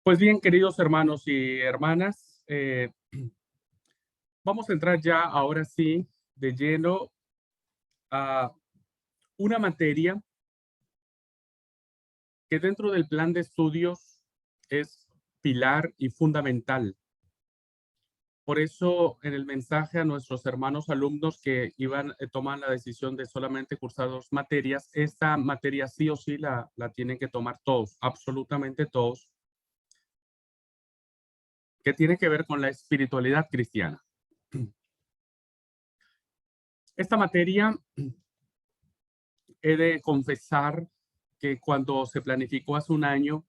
Pues bien, queridos hermanos y hermanas, vamos a entrar ya ahora sí de lleno a una materia que dentro del plan de estudios es pilar y fundamental. Por eso en el mensaje a nuestros hermanos alumnos que toman la decisión de solamente cursar 2 materias, esta materia sí o sí la tienen que tomar todos, absolutamente todos, que tiene que ver con la espiritualidad cristiana. Esta materia, he de confesar que cuando se planificó hace un año,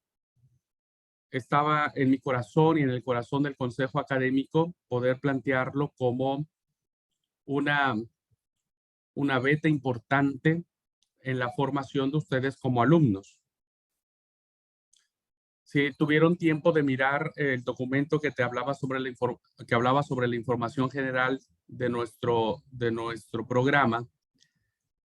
estaba en mi corazón y en el corazón del consejo académico poder plantearlo como una, una beta importante en la formación de ustedes como alumnos. Si tuvieron tiempo de mirar el documento que hablaba sobre la información general de nuestro programa,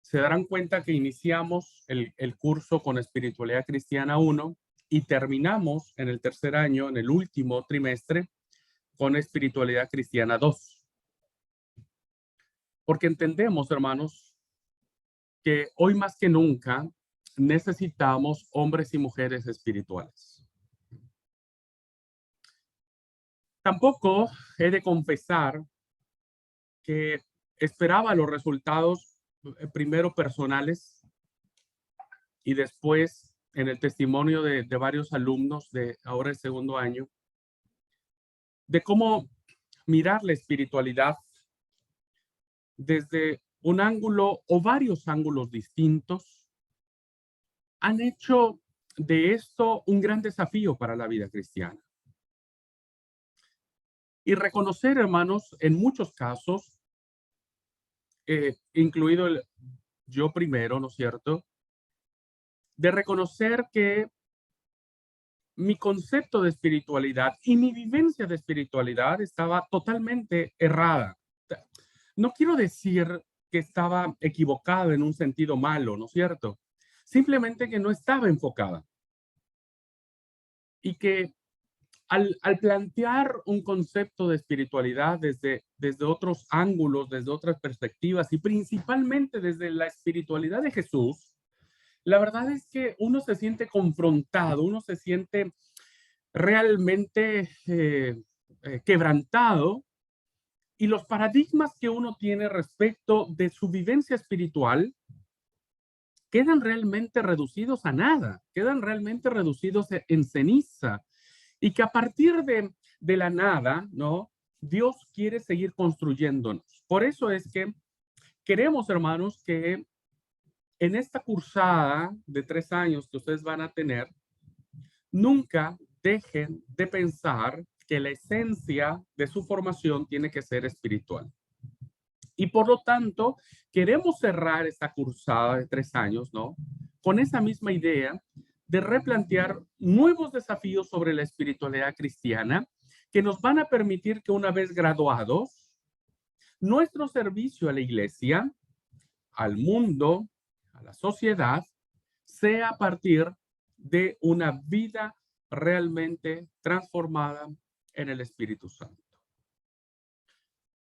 se darán cuenta que iniciamos el curso con Espiritualidad Cristiana 1 y terminamos en el tercer año, en el último trimestre, con Espiritualidad Cristiana 2. Porque entendemos, hermanos, que hoy más que nunca necesitamos hombres y mujeres espirituales. Tampoco he de confesar que esperaba los resultados primero personales y después en el testimonio de varios alumnos de ahora el segundo año, de cómo mirar la espiritualidad desde un ángulo o varios ángulos distintos, han hecho de esto un gran desafío para la vida cristiana. Y reconocer, hermanos, en muchos casos, incluido yo primero, ¿no es cierto?, de reconocer que mi concepto de espiritualidad y mi vivencia de espiritualidad estaba totalmente errada. No quiero decir que estaba equivocado en un sentido malo, ¿no es cierto? Simplemente que no estaba enfocada. Y que al plantear un concepto de espiritualidad desde otros ángulos, desde otras perspectivas y principalmente desde la espiritualidad de Jesús, la verdad es que uno se siente confrontado, uno se siente realmente quebrantado, y los paradigmas que uno tiene respecto de su vivencia espiritual quedan realmente reducidos a nada, quedan realmente reducidos en ceniza, y que a partir de la nada, ¿no? Dios quiere seguir construyéndonos. Por eso es que queremos, hermanos, que en esta cursada de 3 años que ustedes van a tener, nunca dejen de pensar que la esencia de su formación tiene que ser espiritual. Y por lo tanto, queremos cerrar esta cursada de 3 años, ¿no?, con esa misma idea de replantear nuevos desafíos sobre la espiritualidad cristiana que nos van a permitir que una vez graduados, nuestro servicio a la iglesia, al mundo, a la sociedad, sea a partir de una vida realmente transformada en el Espíritu Santo.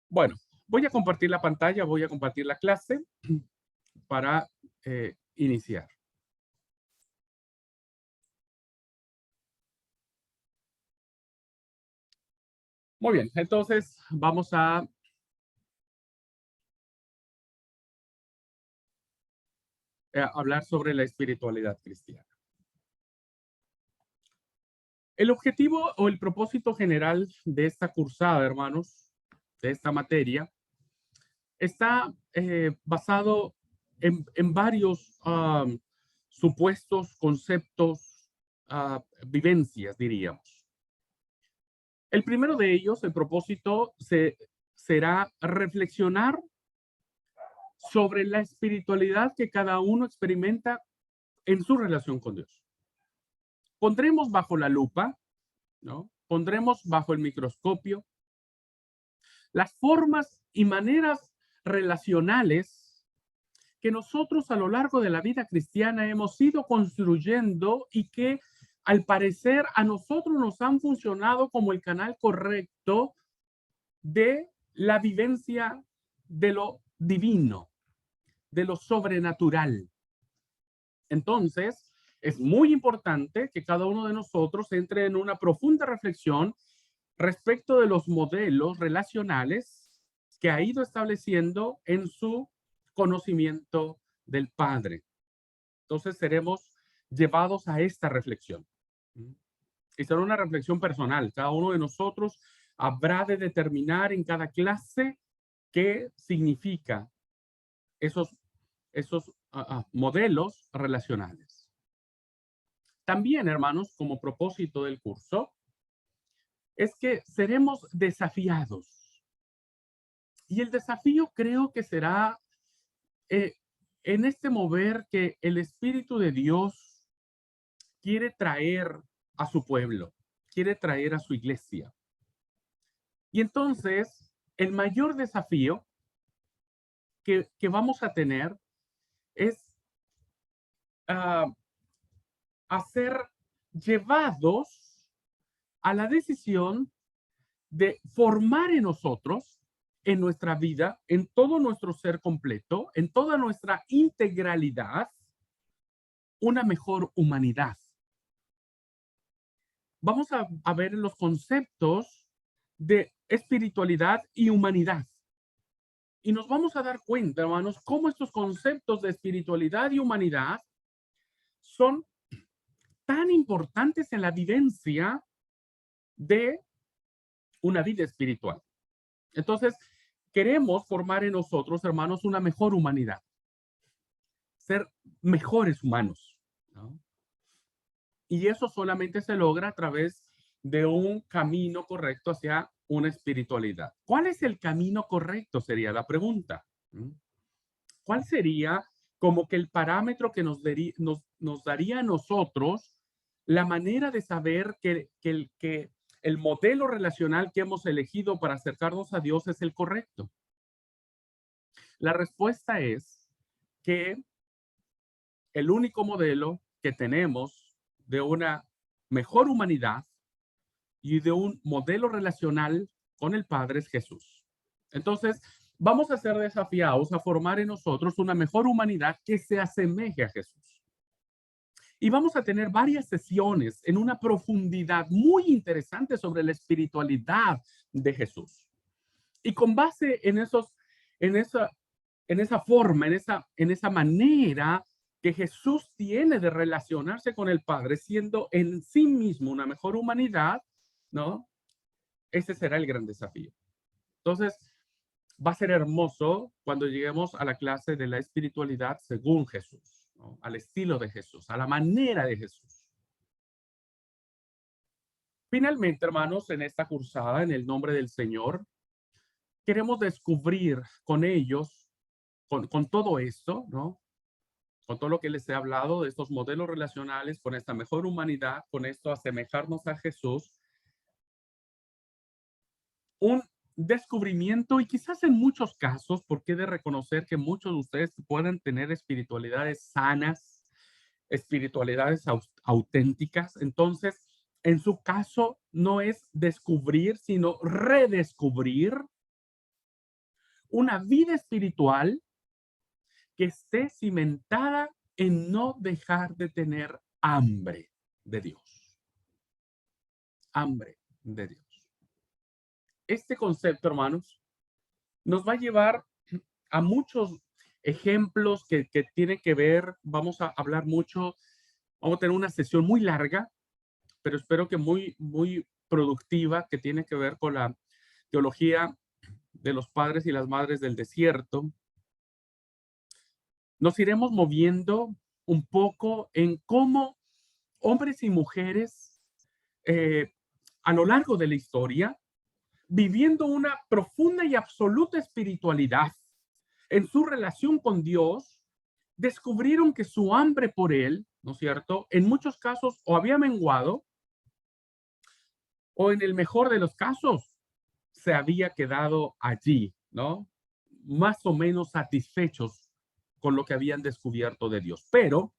Bueno, voy a compartir la pantalla, voy a compartir la clase para iniciar. Muy bien, entonces vamos a hablar sobre la espiritualidad cristiana. El objetivo o el propósito general de esta cursada, hermanos, de esta materia, está basado en varios supuestos, conceptos, vivencias, diríamos. El primero de ellos, el propósito, será reflexionar sobre la espiritualidad que cada uno experimenta en su relación con Dios. Pondremos bajo la lupa, ¿no? Pondremos bajo el microscopio las formas y maneras relacionales que nosotros a lo largo de la vida cristiana hemos ido construyendo y que al parecer, a nosotros nos han funcionado como el canal correcto de la vivencia de lo divino, de lo sobrenatural. Entonces, es muy importante que cada uno de nosotros entre en una profunda reflexión respecto de los modelos relacionales que ha ido estableciendo en su conocimiento del Padre. Entonces, seremos llevados a esta reflexión. Y será una reflexión personal. Cada uno de nosotros habrá de determinar en cada clase qué significa esos modelos relacionales. También, hermanos, como propósito del curso, es que seremos desafiados. Y el desafío creo que será en este mover que el Espíritu de Dios quiere traer a su pueblo, quiere traer a su iglesia. Y entonces, el mayor desafío que vamos a tener es a ser llevados a la decisión de formar en nosotros, en nuestra vida, en todo nuestro ser completo, en toda nuestra integralidad, una mejor humanidad. Vamos a ver los conceptos de espiritualidad y humanidad. Y nos vamos a dar cuenta, hermanos, cómo estos conceptos de espiritualidad y humanidad son tan importantes en la vivencia de una vida espiritual. Entonces, queremos formar en nosotros, hermanos, una mejor humanidad. Ser mejores humanos, ¿no? Y eso solamente se logra a través de un camino correcto hacia una espiritualidad. ¿Cuál es el camino correcto? Sería la pregunta. ¿Cuál sería como que el parámetro que nos daría a nosotros la manera de saber que el modelo relacional que hemos elegido para acercarnos a Dios es el correcto? La respuesta es que el único modelo que tenemos de una mejor humanidad y de un modelo relacional con el Padre es Jesús. Entonces, vamos a ser desafiados a formar en nosotros una mejor humanidad que se asemeje a Jesús. Y vamos a tener varias sesiones en una profundidad muy interesante sobre la espiritualidad de Jesús. Y con base en esa forma, en esa manera que Jesús tiene de relacionarse con el Padre, siendo en sí mismo una mejor humanidad, ¿no? Ese será el gran desafío. Entonces, va a ser hermoso cuando lleguemos a la clase de la espiritualidad según Jesús, ¿no? Al estilo de Jesús, a la manera de Jesús. Finalmente, hermanos, en esta cursada, en el nombre del Señor, queremos descubrir con ellos, con todo esto, ¿no? Con todo lo que les he hablado de estos modelos relacionales, con esta mejor humanidad, con esto asemejarnos a Jesús, un descubrimiento y quizás en muchos casos, porque he de reconocer que muchos de ustedes pueden tener espiritualidades sanas, espiritualidades auténticas. Entonces, en su caso, no es descubrir, sino redescubrir una vida espiritual que esté cimentada en no dejar de tener hambre de Dios. Hambre de Dios. Este concepto, hermanos, nos va a llevar a muchos ejemplos que tienen que ver, vamos a hablar mucho, vamos a tener una sesión muy larga, pero espero que muy productiva, que tiene que ver con la teología de los padres y las madres del desierto. Nos iremos moviendo un poco en cómo hombres y mujeres a lo largo de la historia, viviendo una profunda y absoluta espiritualidad en su relación con Dios, descubrieron que su hambre por Él, ¿no es cierto?, en muchos casos o había menguado o en el mejor de los casos se había quedado allí, ¿no? Más o menos satisfechos con lo que habían descubierto de Dios. Pero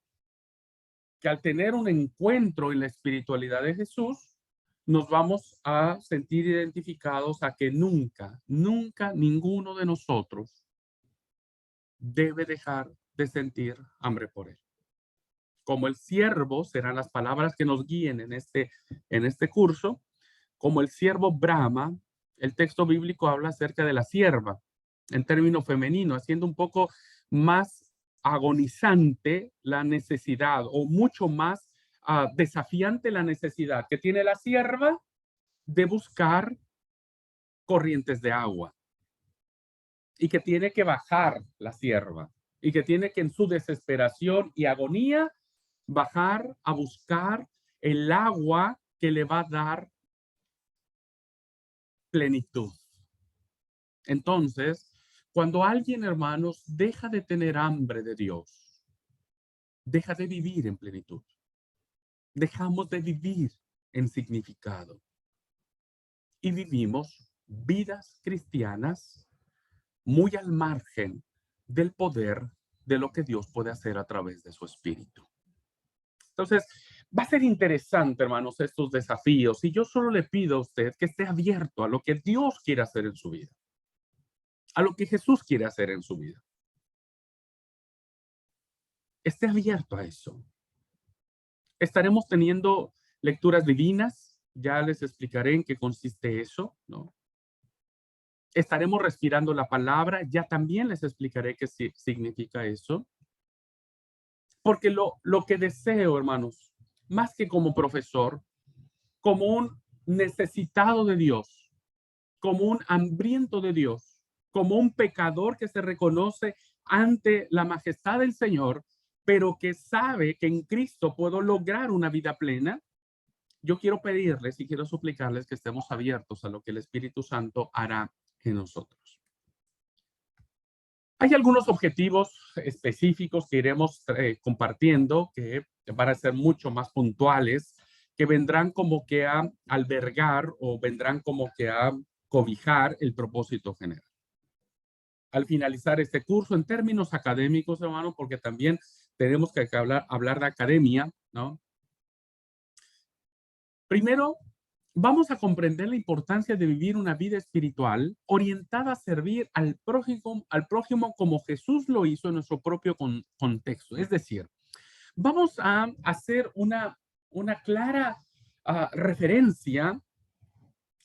que al tener un encuentro en la espiritualidad de Jesús, nos vamos a sentir identificados a que nunca, nunca ninguno de nosotros debe dejar de sentir hambre por él. Como el siervo, serán las palabras que nos guíen en este curso, como el siervo brama, el texto bíblico habla acerca de la sierva, en término femenino, haciendo un poco más agonizante la necesidad o mucho más desafiante la necesidad que tiene la sierva de buscar corrientes de agua y que tiene que bajar la sierva y que tiene que en su desesperación y agonía bajar a buscar el agua que le va a dar plenitud. Entonces, cuando alguien, hermanos, deja de tener hambre de Dios, deja de vivir en plenitud. Dejamos de vivir en significado y vivimos vidas cristianas muy al margen del poder de lo que Dios puede hacer a través de su espíritu. Entonces, va a ser interesante, hermanos, estos desafíos. Y yo solo le pido a usted que esté abierto a lo que Dios quiere hacer en su vida, a lo que Jesús quiere hacer en su vida. Esté abierto a eso. Estaremos teniendo lecturas divinas. Ya les explicaré en qué consiste eso, ¿no? Estaremos respirando la palabra. Ya también les explicaré qué significa eso. Porque lo que deseo, hermanos, más que como profesor, como un necesitado de Dios, como un hambriento de Dios, como un pecador que se reconoce ante la majestad del Señor, pero que sabe que en Cristo puedo lograr una vida plena. Yo quiero pedirles y quiero suplicarles que estemos abiertos a lo que el Espíritu Santo hará en nosotros. Hay algunos objetivos específicos que iremos compartiendo que van a ser mucho más puntuales, que vendrán como que a albergar o vendrán como que a cobijar el propósito general. Al finalizar este curso, en términos académicos, hermano, porque también tenemos que hablar de academia, ¿no? Primero, vamos a comprender la importancia de vivir una vida espiritual orientada a servir al prójimo como Jesús lo hizo en nuestro propio contexto. Es decir, vamos a hacer una clara referencia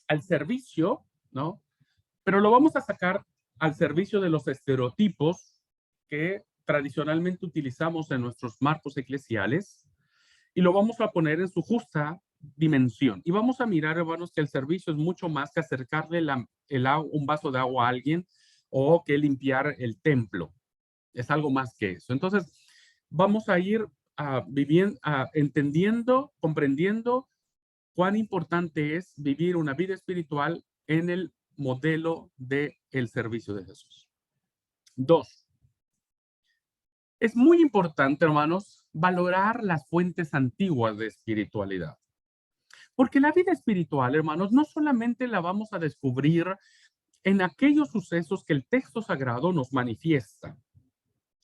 al servicio, ¿no? Pero lo vamos a sacar al servicio de los estereotipos que tradicionalmente utilizamos en nuestros marcos eclesiales y lo vamos a poner en su justa dimensión. Y vamos a mirar, hermanos, que el servicio es mucho más que acercarle un vaso de agua a alguien o que limpiar el templo. Es algo más que eso. Entonces, vamos a ir entendiendo, comprendiendo cuán importante es vivir una vida espiritual en el modelo del servicio de Jesús. 2. Es muy importante, hermanos, valorar las fuentes antiguas de espiritualidad. Porque la vida espiritual, hermanos, no solamente la vamos a descubrir en aquellos sucesos que el texto sagrado nos manifiesta.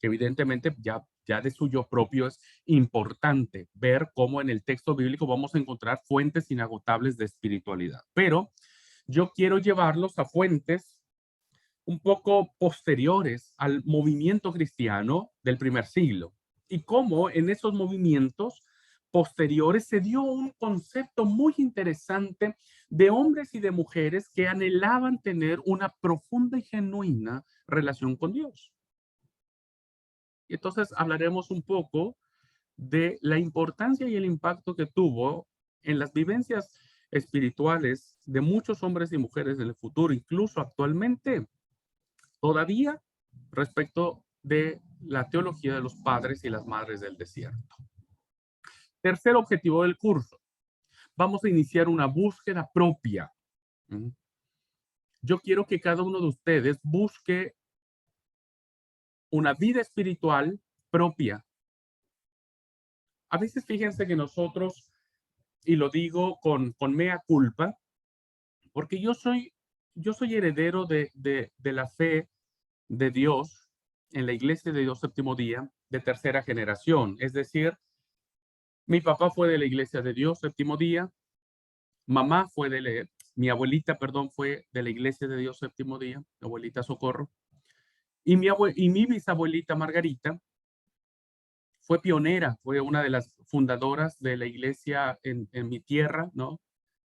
Evidentemente, ya de suyo propio es importante ver cómo en el texto bíblico vamos a encontrar fuentes inagotables de espiritualidad. Pero yo quiero llevarlos a fuentes un poco posteriores al movimiento cristiano del primer siglo y cómo en esos movimientos posteriores se dio un concepto muy interesante de hombres y de mujeres que anhelaban tener una profunda y genuina relación con Dios. Y entonces hablaremos un poco de la importancia y el impacto que tuvo en las vivencias espirituales de muchos hombres y mujeres del futuro, incluso actualmente, todavía respecto de la teología de los padres y las madres del desierto. Tercer objetivo del curso. Vamos a iniciar una búsqueda propia. Yo quiero que cada uno de ustedes busque una vida espiritual propia. A veces fíjense que nosotros, y lo digo con mea culpa, porque yo soy heredero de la fe de Dios en la Iglesia de Dios Séptimo Día de tercera generación. Es decir, Mi papá fue de la Iglesia de Dios, Séptimo Día. Mamá fue mi abuelita, perdón, fue de la Iglesia de Dios, Séptimo Día, abuelita Socorro. Y mi bisabuelita Margarita fue pionera, fue una de las fundadoras de la iglesia en mi tierra, ¿no?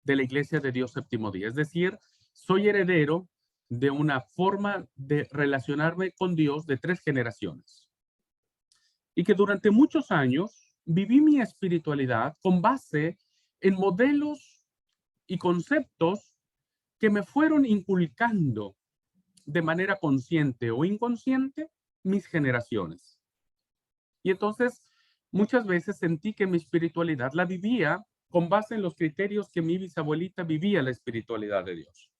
De la Iglesia de Dios Séptimo Día. Es decir, soy heredero de una forma de relacionarme con Dios de 3 generaciones. Y que durante muchos años viví mi espiritualidad con base en modelos y conceptos que me fueron inculcando de manera consciente o inconsciente mis generaciones. Y entonces muchas veces sentí que mi espiritualidad la vivía con base en los criterios que mi bisabuelita vivía la espiritualidad de Dios.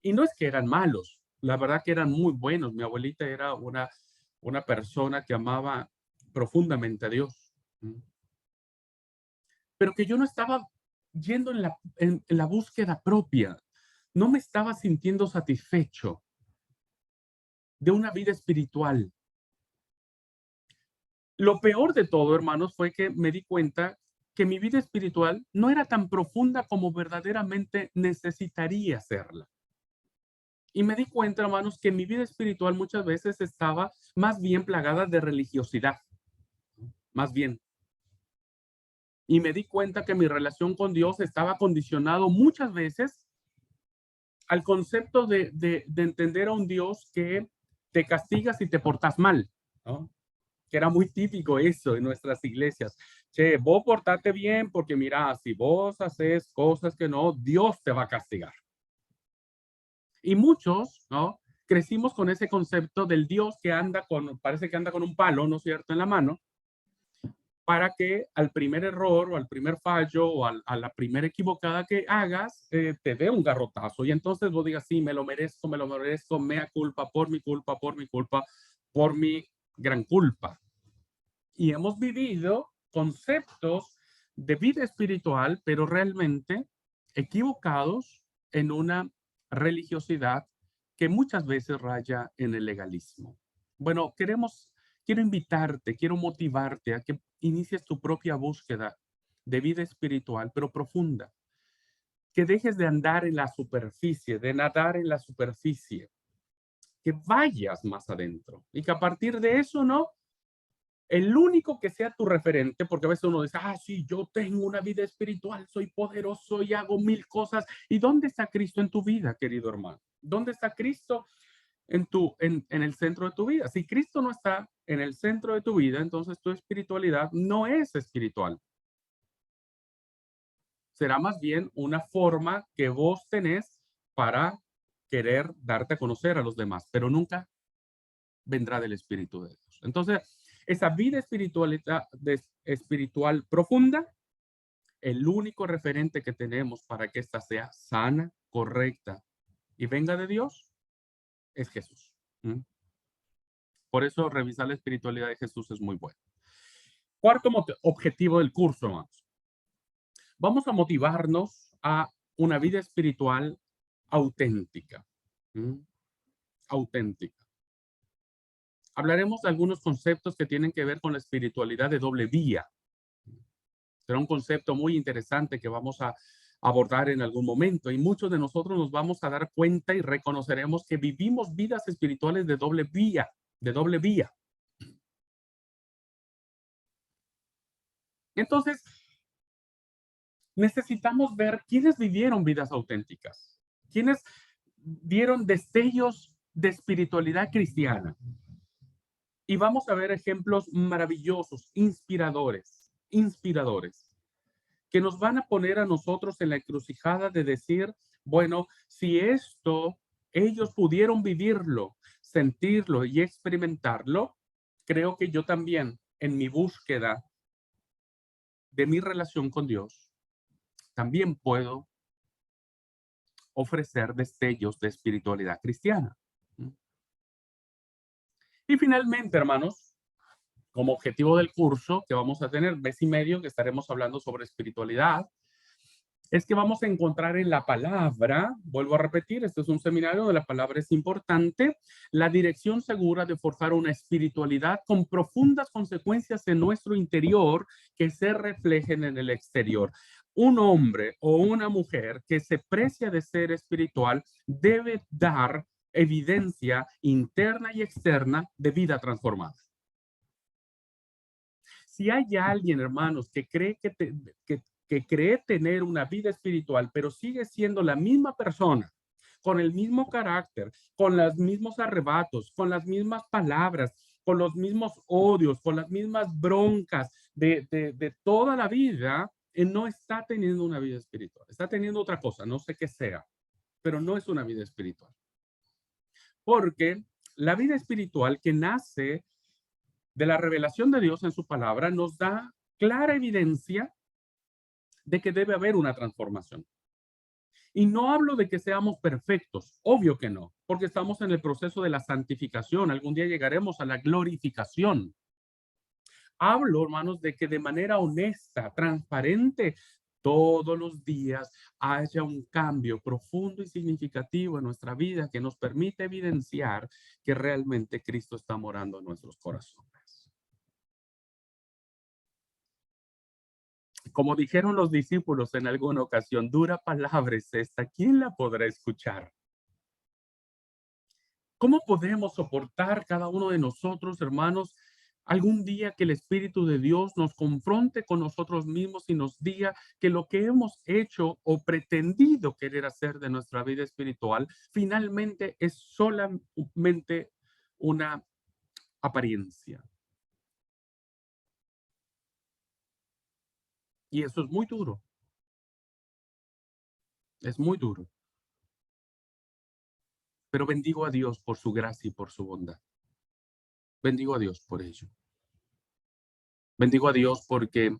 Y no es que eran malos, la verdad que eran muy buenos. Mi abuelita era una persona que amaba profundamente a Dios. Pero que yo no estaba yendo en la búsqueda propia. No me estaba sintiendo satisfecho de una vida espiritual. Lo peor de todo, hermanos, fue que me di cuenta que mi vida espiritual no era tan profunda como verdaderamente necesitaría serla. Y me di cuenta, hermanos, que mi vida espiritual muchas veces estaba más bien plagada de religiosidad, más bien. Y me di cuenta que mi relación con Dios estaba condicionado muchas veces al concepto de entender a un Dios que te castiga si te portas mal, ¿no? Que era muy típico eso en nuestras iglesias. Che, vos portate bien porque mira, si vos haces cosas que no, Dios te va a castigar. Y muchos, ¿no? Crecimos con ese concepto del Dios que parece que anda con un palo, ¿no es cierto?, en la mano, para que al primer error o al primer fallo o a la primera equivocada que hagas, te dé un garrotazo. Y entonces vos digas, sí, me lo merezco, mea culpa, por mi culpa, por mi culpa, por mi gran culpa. Y hemos vivido conceptos de vida espiritual, pero realmente equivocados en una religiosidad que muchas veces raya en el legalismo. Bueno, quiero invitarte, quiero motivarte a que inicies tu propia búsqueda de vida espiritual, pero profunda. Que dejes de andar en la superficie, de nadar en la superficie, que vayas más adentro y que a partir de eso, ¿no? El único que sea tu referente, porque a veces uno dice, sí, yo tengo una vida espiritual, soy poderoso y hago 1000 cosas. ¿Y dónde está Cristo en tu vida, querido hermano? ¿Dónde está Cristo en el centro de tu vida? Si Cristo no está en el centro de tu vida, entonces tu espiritualidad no es espiritual. Será más bien una forma que vos tenés para querer darte a conocer a los demás, pero nunca vendrá del Espíritu de Dios. Entonces, esa vida espiritual profunda, el único referente que tenemos para que ésta sea sana, correcta y venga de Dios, es Jesús. ¿Mm? Por eso revisar la espiritualidad de Jesús es muy bueno. Cuarto objetivo del curso, hermanos. Vamos a motivarnos a una vida espiritual auténtica. ¿Mm? Auténtica. Hablaremos de algunos conceptos que tienen que ver con la espiritualidad de doble vía. Será un concepto muy interesante que vamos a abordar en algún momento y muchos de nosotros nos vamos a dar cuenta y reconoceremos que vivimos vidas espirituales de doble vía, de doble vía. Entonces, necesitamos ver quiénes vivieron vidas auténticas, quiénes dieron destellos de espiritualidad cristiana. Y vamos a ver ejemplos maravillosos, inspiradores, que nos van a poner a nosotros en la encrucijada de decir, bueno, si esto ellos pudieron vivirlo, sentirlo y experimentarlo, creo que yo también en mi búsqueda de mi relación con Dios, también puedo ofrecer destellos de espiritualidad cristiana. Y finalmente, hermanos, como objetivo del curso que vamos a tener mes y medio, que estaremos hablando sobre espiritualidad, es que vamos a encontrar en la palabra, vuelvo a repetir, este es un seminario donde la palabra es importante, la dirección segura de forjar una espiritualidad con profundas consecuencias en nuestro interior que se reflejen en el exterior. Un hombre o una mujer que se precia de ser espiritual debe dar evidencia interna y externa de vida transformada. Si hay alguien, hermanos, que cree que cree tener una vida espiritual, pero sigue siendo la misma persona, con el mismo carácter, con los mismos arrebatos, con las mismas palabras, con los mismos odios, con las mismas broncas de toda la vida, no está teniendo una vida espiritual. Está teniendo otra cosa, no sé qué sea, pero no es una vida espiritual. Porque la vida espiritual que nace de la revelación de Dios en su palabra nos da clara evidencia de que debe haber una transformación. Y no hablo de que seamos perfectos, obvio que no, porque estamos en el proceso de la santificación, algún día llegaremos a la glorificación. Hablo, hermanos, de que de manera honesta, transparente, todos los días haya un cambio profundo y significativo en nuestra vida que nos permite evidenciar que realmente Cristo está morando en nuestros corazones. Como dijeron los discípulos en alguna ocasión, dura palabra es esta, ¿quién la podrá escuchar? ¿Cómo podemos soportar cada uno de nosotros, hermanos, algún día que el Espíritu de Dios nos confronte con nosotros mismos y nos diga que lo que hemos hecho o pretendido querer hacer de nuestra vida espiritual finalmente es solamente una apariencia? Y eso es muy duro, es muy duro. Pero bendigo a Dios por su gracia y por su bondad. Bendigo a Dios por ello. Bendigo a Dios porque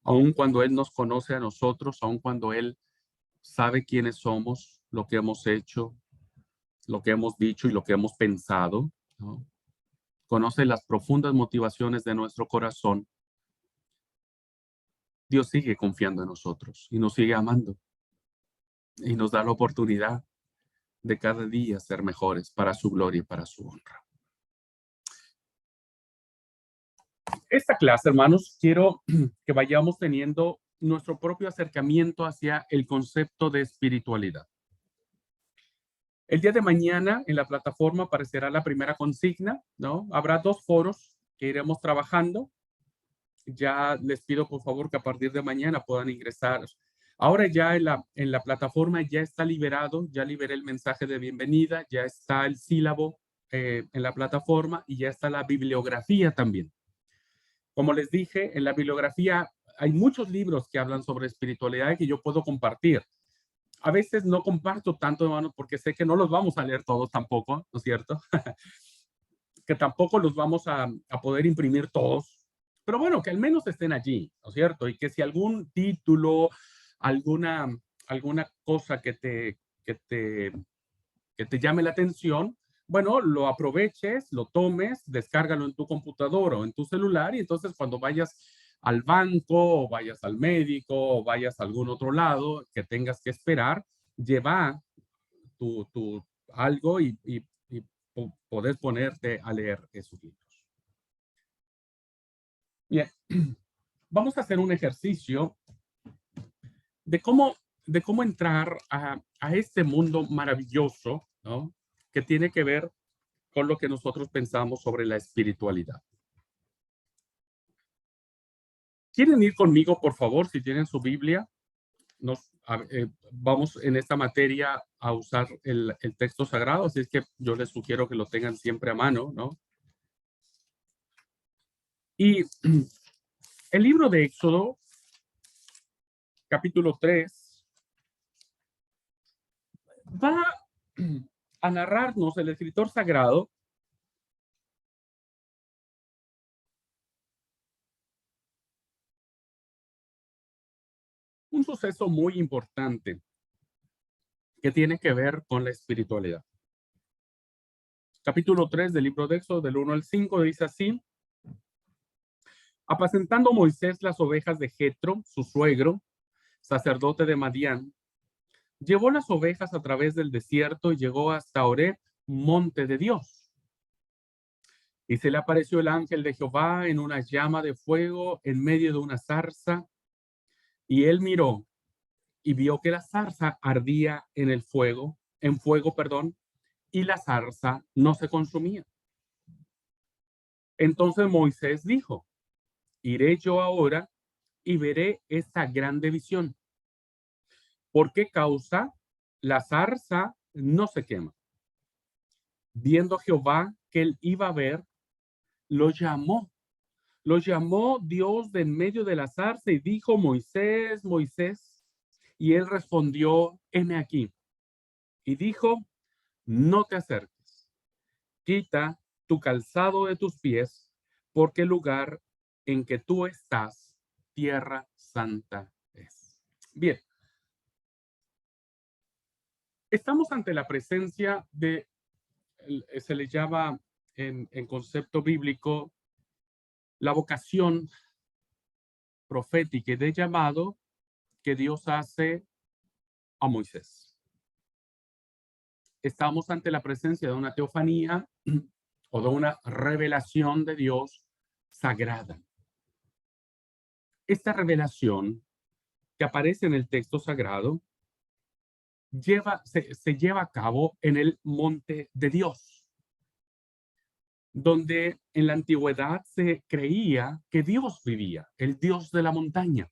aun cuando Él nos conoce a nosotros, aun cuando Él sabe quiénes somos, lo que hemos hecho, lo que hemos dicho y lo que hemos pensado, ¿no? Conoce las profundas motivaciones de nuestro corazón. Dios sigue confiando en nosotros y nos sigue amando y nos da la oportunidad de cada día ser mejores para su gloria y para su honra. Esta clase, hermanos, quiero que vayamos teniendo nuestro propio acercamiento hacia el concepto de espiritualidad. El día de mañana en la plataforma aparecerá la primera consigna, ¿no? Habrá 2 foros que iremos trabajando. Ya les pido por favor que a partir de mañana puedan ingresar. Ahora ya en la plataforma ya está liberado, ya liberé el mensaje de bienvenida, ya está el sílabo en la plataforma y ya está la bibliografía también. Como les dije, en la bibliografía hay muchos libros que hablan sobre espiritualidad y que yo puedo compartir. A veces no comparto tanto, hermanos, porque sé que no los vamos a leer todos tampoco, ¿no es cierto? Que tampoco los vamos a poder imprimir todos. Pero bueno, que al menos estén allí, ¿no es cierto? Y que si algún título, alguna, alguna cosa que te llame la atención, bueno, lo aproveches, lo tomes, descárgalo en tu computadora o en tu celular y entonces cuando vayas al banco o vayas al médico o vayas a algún otro lado que tengas que esperar, lleva tu algo y poder ponerte a leer esos libros. Bien, vamos a hacer un ejercicio de cómo entrar a este mundo maravilloso, ¿no? Que tiene que ver con lo que nosotros pensamos sobre la espiritualidad. ¿Quieren ir conmigo, por favor, si tienen su Biblia? Vamos en esta materia a usar el texto sagrado, así es que yo les sugiero que lo tengan siempre a mano, ¿no? Y el libro de Éxodo, capítulo 3, va a narrarnos el escritor sagrado un suceso muy importante que tiene que ver con la espiritualidad. Capítulo 3 del libro de Éxodo, del 1 al 5, dice así: apacentando Moisés las ovejas de Jetro, su suegro, sacerdote de Madián, llevó las ovejas a través del desierto y llegó hasta Horeb, monte de Dios. Y se le apareció el ángel de Jehová en una llama de fuego en medio de una zarza, y él miró y vio que la zarza ardía en fuego, perdón, y la zarza no se consumía. Entonces Moisés dijo: iré yo ahora y veré esta grande visión. ¿Por qué causa la zarza no se quema? Viendo Jehová que él iba a ver, lo llamó. Lo llamó Dios de en medio de la zarza y dijo: Moisés, Moisés. Y él respondió: heme aquí. Y dijo: no te acerques, quita tu calzado de tus pies, porque el lugar en que tú estás, tierra santa es. Bien, estamos ante la presencia de, se le llama en concepto bíblico, la vocación profética y de llamado que Dios hace a Moisés. Estamos ante la presencia de una teofanía o de una revelación de Dios sagrada. Esta revelación que aparece en el texto sagrado se lleva a cabo en el monte de Dios, donde en la antigüedad se creía que Dios vivía, el Dios de la montaña.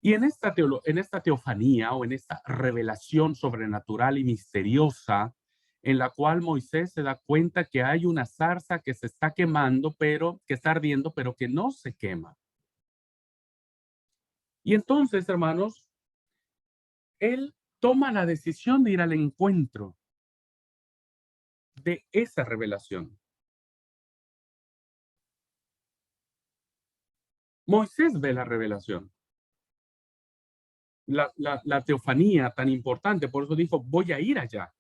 Y en esta teofanía o en esta revelación sobrenatural y misteriosa, en la cual Moisés se da cuenta que hay una zarza que se está quemando, pero que está ardiendo, pero que no se quema. Y entonces, hermanos, él toma la decisión de ir al encuentro de esa revelación. Moisés ve la revelación, la teofanía tan importante, por eso dijo: voy a ir allá.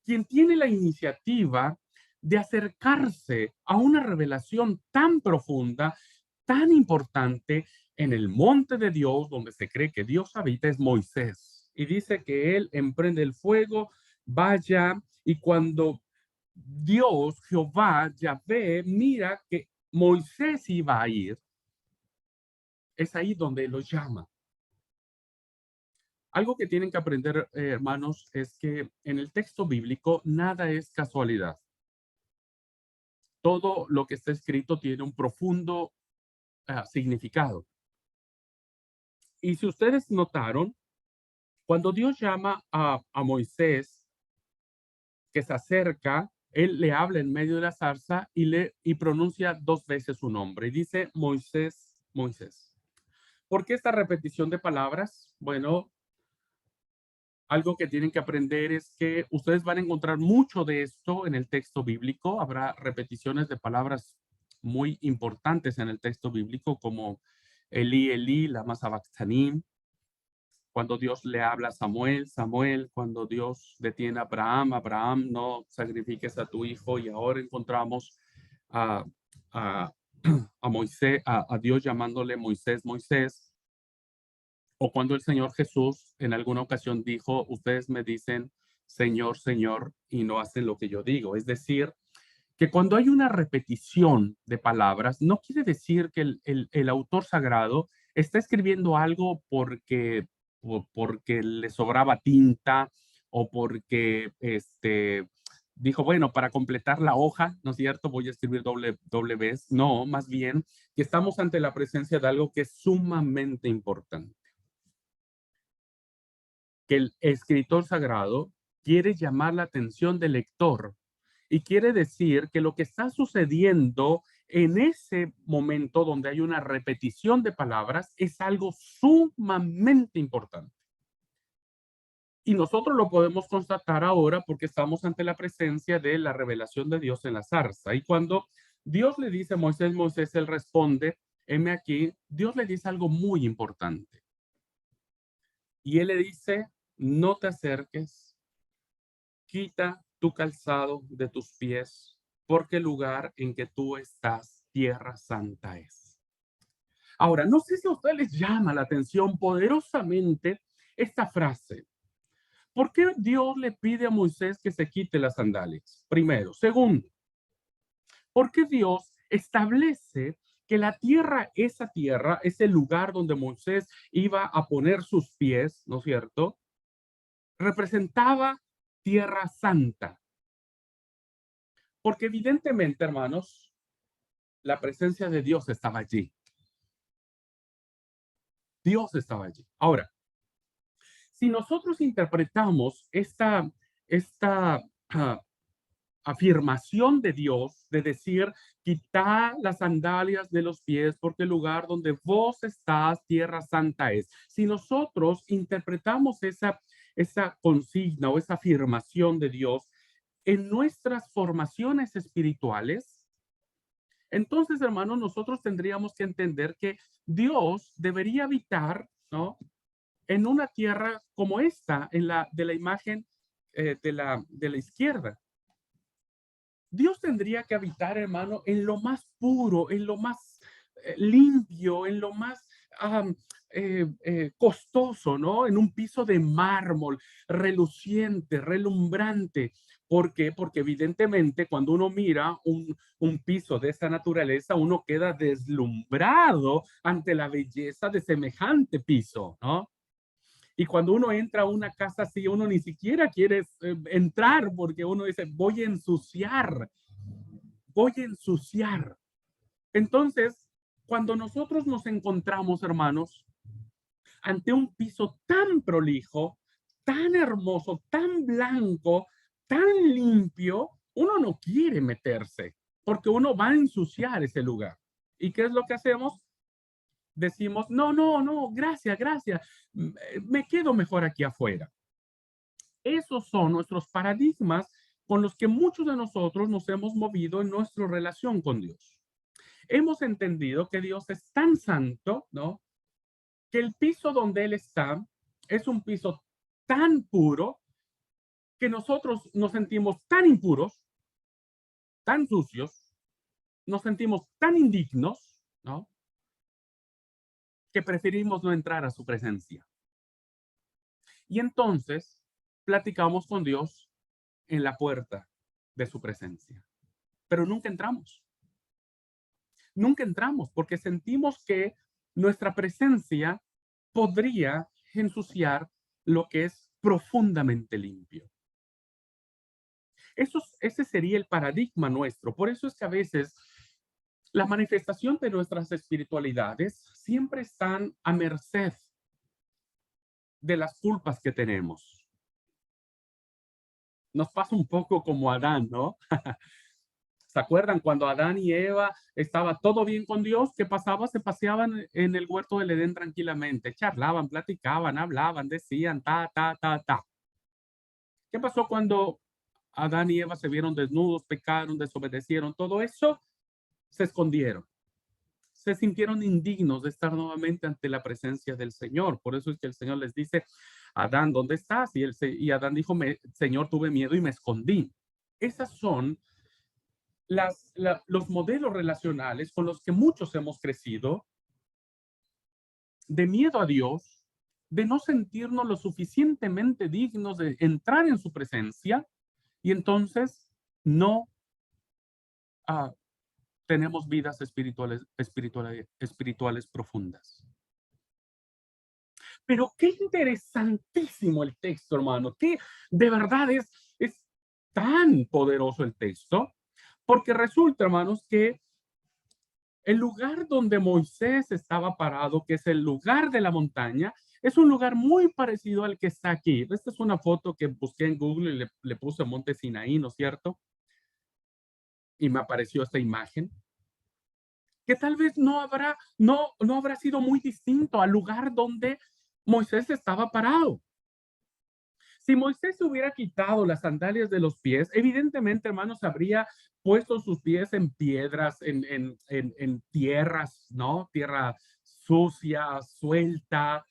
Quien tiene la iniciativa de acercarse a una revelación tan profunda, tan importante en el monte de Dios, donde se cree que Dios habita, es Moisés. Y dice que él emprende el fuego, vaya, y cuando Dios, Jehová, Yahvé, mira que Moisés iba a ir, es ahí donde lo llama. Algo que tienen que aprender, hermanos, es que en el texto bíblico nada es casualidad. Todo lo que está escrito tiene un profundo significado. Y si ustedes notaron, cuando Dios llama a Moisés, que se acerca, él le habla en medio de la zarza y pronuncia dos veces su nombre. Y dice: Moisés, Moisés. ¿Por qué esta repetición de palabras? Bueno, algo que tienen que aprender es que ustedes van a encontrar mucho de esto en el texto bíblico. Habrá repeticiones de palabras muy importantes en el texto bíblico, como Elí, Elí, lama sabactanim. Cuando Dios le habla a Samuel, Samuel, cuando Dios detiene a Abraham, Abraham, no sacrifiques a tu hijo. Y ahora encontramos a, a, a Moisés, a Dios llamándole Moisés, Moisés. O cuando el Señor Jesús en alguna ocasión dijo: ustedes me dicen Señor, Señor, y no hacen lo que yo digo. Es decir, que cuando hay una repetición de palabras, no quiere decir que el autor sagrado está escribiendo algo porque le sobraba tinta o porque dijo: bueno, para completar la hoja, ¿no es cierto? Voy a escribir doble vez. No, más bien que estamos ante la presencia de algo que es sumamente importante, que el escritor sagrado quiere llamar la atención del lector y quiere decir que lo que está sucediendo en ese momento donde hay una repetición de palabras es algo sumamente importante. Y nosotros lo podemos constatar ahora porque estamos ante la presencia de la revelación de Dios en la zarza. Y cuando Dios le dice a Moisés, Moisés, él responde: heme aquí. Dios le dice algo muy importante. Y él le dice: no te acerques, quita tu calzado de tus pies, porque el lugar en que tú estás, tierra santa es. Ahora, no sé si a ustedes les llama la atención poderosamente esta frase. ¿Por qué Dios le pide a Moisés que se quite las sandalias? Primero. Segundo, ¿por qué Dios establece que la tierra, esa tierra, ese lugar donde Moisés iba a poner sus pies, ¿no es cierto? Representaba tierra santa. Porque evidentemente, hermanos, la presencia de Dios estaba allí. Dios estaba allí. Ahora, si nosotros interpretamos esta afirmación de Dios de decir, quitad las sandalias de los pies porque el lugar donde vos estás, tierra santa es. Si nosotros interpretamos esa consigna o esa afirmación de Dios en nuestras formaciones espirituales, entonces, hermanos, nosotros tendríamos que entender que Dios debería habitar, ¿no? En una tierra como esta, de la imagen de la izquierda. Dios tendría que habitar, hermano, en lo más puro, en lo más limpio, en lo más costoso, ¿no? En un piso de mármol, reluciente, relumbrante. ¿Por qué? Porque evidentemente cuando uno mira un piso de esta naturaleza, uno queda deslumbrado ante la belleza de semejante piso, ¿no? Y cuando uno entra a una casa así, uno ni siquiera quiere entrar porque uno dice, voy a ensuciar, voy a ensuciar. Entonces, cuando nosotros nos encontramos, hermanos, ante un piso tan prolijo, tan hermoso, tan blanco, tan limpio, uno no quiere meterse porque uno va a ensuciar ese lugar. ¿Y qué es lo que hacemos? Decimos, no, no, no, gracias, gracias, me quedo mejor aquí afuera. Esos son nuestros paradigmas con los que muchos de nosotros nos hemos movido en nuestra relación con Dios. Hemos entendido que Dios es tan santo, ¿no? Que el piso donde Él está es un piso tan puro que nosotros nos sentimos tan impuros, tan sucios, nos sentimos tan indignos, ¿no? Que preferimos no entrar a su presencia. Y entonces platicamos con Dios en la puerta de su presencia, pero nunca entramos. Nunca entramos porque sentimos que nuestra presencia podría ensuciar lo que es profundamente limpio. Ese sería el paradigma nuestro. Por eso es que a veces la manifestación de nuestras espiritualidades siempre están a merced de las culpas que tenemos. Nos pasa un poco como Adán, ¿no? ¿Se acuerdan cuando Adán y Eva estaba todo bien con Dios? ¿Qué pasaba? Se paseaban en el huerto del Edén tranquilamente, charlaban, platicaban, hablaban, decían, ta, ta, ta, ta. ¿Qué pasó cuando Adán y Eva se vieron desnudos, pecaron, desobedecieron? Todo eso se escondieron. Se sintieron indignos de estar nuevamente ante la presencia del Señor. Por eso es que el Señor les dice, Adán, ¿dónde estás? Y Adán dijo, Señor, tuve miedo y me escondí. Esas son los modelos relacionales con los que muchos hemos crecido, de miedo a Dios, de no sentirnos lo suficientemente dignos de entrar en su presencia y entonces no ah, tenemos vidas espirituales profundas. Pero qué interesantísimo el texto, hermano, que de verdad es tan poderoso el texto, porque resulta, hermanos, que el lugar donde Moisés estaba parado, que es el lugar de la montaña, es un lugar muy parecido al que está aquí. Esta es una foto que busqué en Google y le puse Monte Sinaí, ¿no es cierto? Y me apareció esta imagen, que tal vez no habrá sido muy distinto al lugar donde Moisés estaba parado. Si Moisés hubiera quitado las sandalias de los pies, evidentemente, hermanos, habría puesto sus pies en piedras, en tierras, ¿no? Tierra sucia, suelta.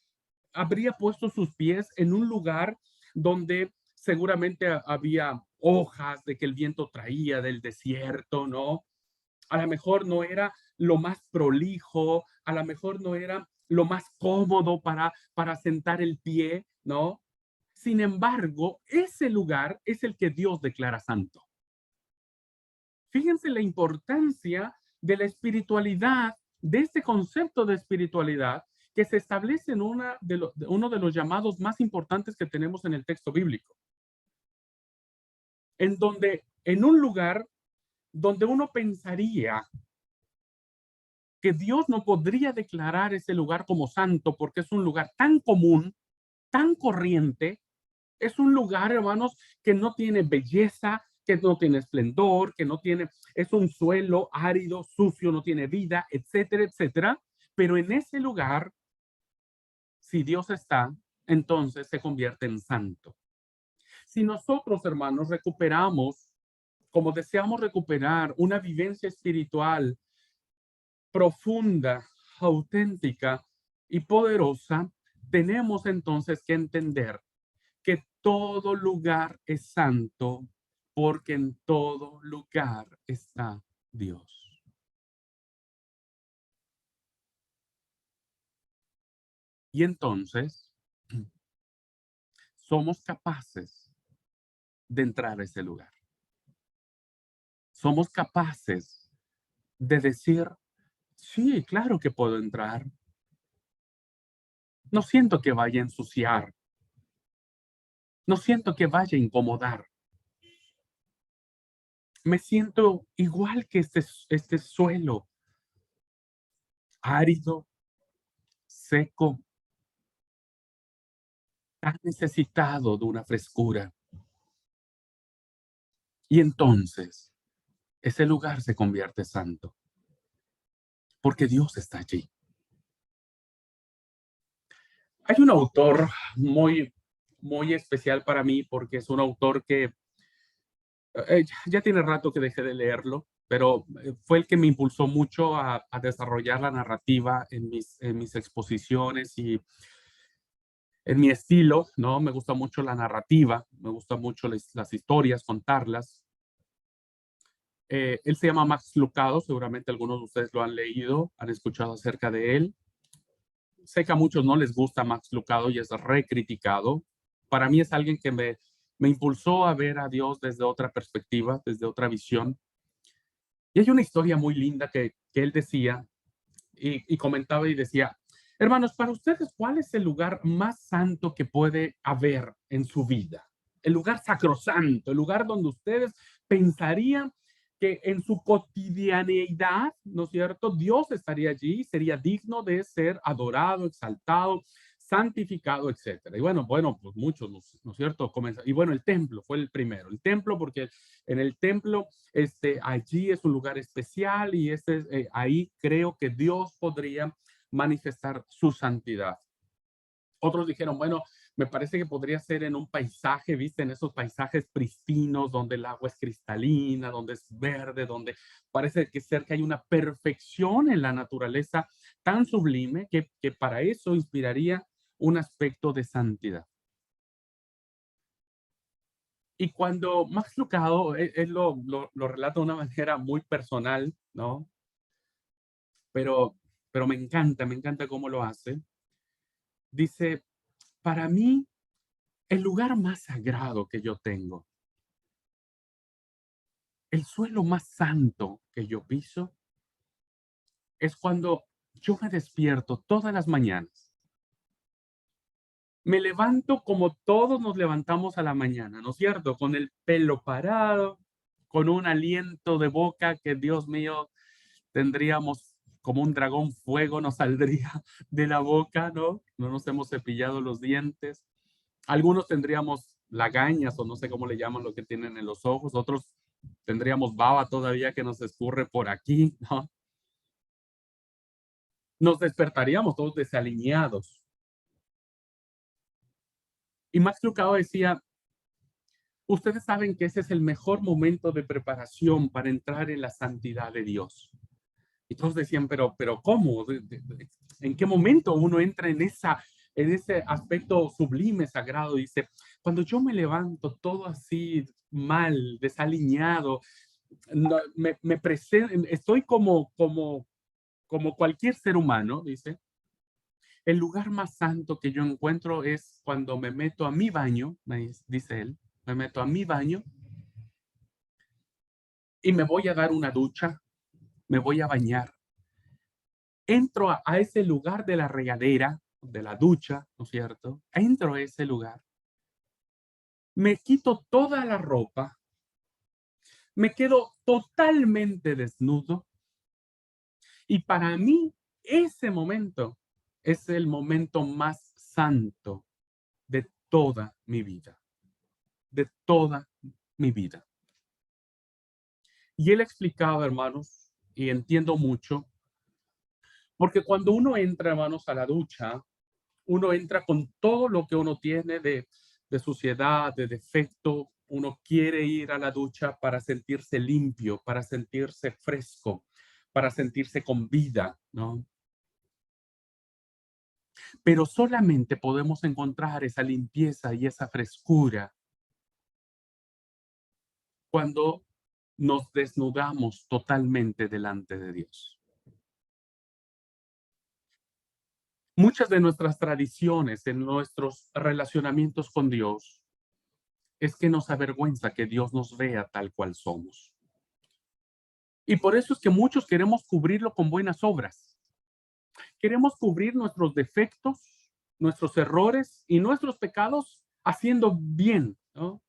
Habría puesto sus pies en un lugar donde seguramente había hojas de que el viento traía del desierto, ¿no? A lo mejor no era lo más prolijo, a lo mejor no era lo más cómodo para sentar el pie, ¿no? Sin embargo, ese lugar es el que Dios declara santo. Fíjense la importancia de la espiritualidad, de este concepto de espiritualidad que se establece en uno de los llamados más importantes que tenemos en el texto bíblico, en donde en un lugar donde uno pensaría que Dios no podría declarar ese lugar como santo porque es un lugar tan común, tan corriente, es un lugar, hermanos, que no tiene belleza, que no tiene esplendor, que no tiene, es un suelo árido, sucio, no tiene vida, etcétera, etcétera. Pero en ese lugar, si Dios está, entonces se convierte en santo. Si nosotros, hermanos, recuperamos, como deseamos recuperar una vivencia espiritual profunda, auténtica y poderosa, tenemos entonces que entender que todo lugar es santo porque en todo lugar está Dios. Y entonces somos capaces de entrar a ese lugar. Somos capaces de decir, sí, claro que puedo entrar. No siento que vaya a ensuciar. No siento que vaya a incomodar. Me siento igual que este suelo árido, seco, tan necesitado de una frescura. Y entonces ese lugar se convierte santo porque Dios está allí. Hay un autor muy especial para mí porque es un autor que ya tiene rato que dejé de leerlo, pero fue el que me impulsó mucho a desarrollar la narrativa en mis exposiciones y en mi estilo, ¿no? Me gusta mucho la narrativa, me gusta mucho las historias, contarlas. Él se llama Max Lucado, seguramente algunos de ustedes lo han leído, han escuchado acerca de él. Sé que a muchos no les gusta Max Lucado y es recriticado. Para mí es alguien que me impulsó a ver a Dios desde otra perspectiva, desde otra visión. Y hay una historia muy linda que él decía y comentaba y decía, hermanos, para ustedes, ¿cuál es el lugar más santo que puede haber en su vida? El lugar sacrosanto, el lugar donde ustedes pensarían que en su cotidianeidad, ¿no es cierto? Dios estaría allí, sería digno de ser adorado, exaltado, santificado, etcétera. Y bueno, pues muchos, ¿no es cierto? Y bueno, el templo fue el primero. El templo, porque en el templo, allí es un lugar especial y ahí creo que Dios podría manifestar su santidad. Otros dijeron, bueno, me parece que podría ser en un paisaje, ¿viste? En esos paisajes pristinos, donde el agua es cristalina, donde es verde, donde parece que cerca hay una perfección en la naturaleza tan sublime que para eso inspiraría un aspecto de santidad. Y cuando Max Lucado, él lo relata de una manera muy personal, ¿no? Pero, pero me encanta cómo lo hace. Dice, para mí, el lugar más sagrado que yo tengo, el suelo más santo que yo piso, es cuando yo me despierto todas las mañanas. Me levanto como todos nos levantamos a la mañana, ¿no es cierto? Con el pelo parado, con un aliento de boca que, Dios mío, tendríamos como un dragón fuego nos saldría de la boca, ¿no? No nos hemos cepillado los dientes. Algunos tendríamos lagañas o no sé cómo le llaman lo que tienen en los ojos, otros tendríamos baba todavía que nos escurre por aquí, ¿no? Nos despertaríamos todos desalineados. Y Max Lucado decía, ustedes saben que ese es el mejor momento de preparación para entrar en la santidad de Dios. Y todos decían, pero ¿cómo? ¿En qué momento uno entra en ese aspecto sublime, sagrado? Dice, cuando yo me levanto todo así mal, desaliñado, no, estoy como cualquier ser humano, dice. El lugar más santo que yo encuentro es cuando me meto a mi baño, dice él, me meto a mi baño y me voy a dar una ducha, me voy a bañar. Entro a ese lugar de la regadera, de la ducha, ¿no es cierto? Entro a ese lugar, me quito toda la ropa, me quedo totalmente desnudo y para mí ese momento es el momento más santo de toda mi vida, de toda mi vida. Y él explicaba, hermanos, y entiendo mucho, porque cuando uno entra, hermanos, a la ducha, uno entra con todo lo que uno tiene de suciedad, de defecto. Uno quiere ir a la ducha para sentirse limpio, para sentirse fresco, para sentirse con vida, ¿no? Pero solamente podemos encontrar esa limpieza y esa frescura cuando nos desnudamos totalmente delante de Dios. Muchas de nuestras tradiciones en nuestros relacionamientos con Dios es que nos avergüenza que Dios nos vea tal cual somos. Y por eso es que muchos queremos cubrirlo con buenas obras. Queremos cubrir nuestros defectos, nuestros errores y nuestros pecados haciendo bien, ¿no?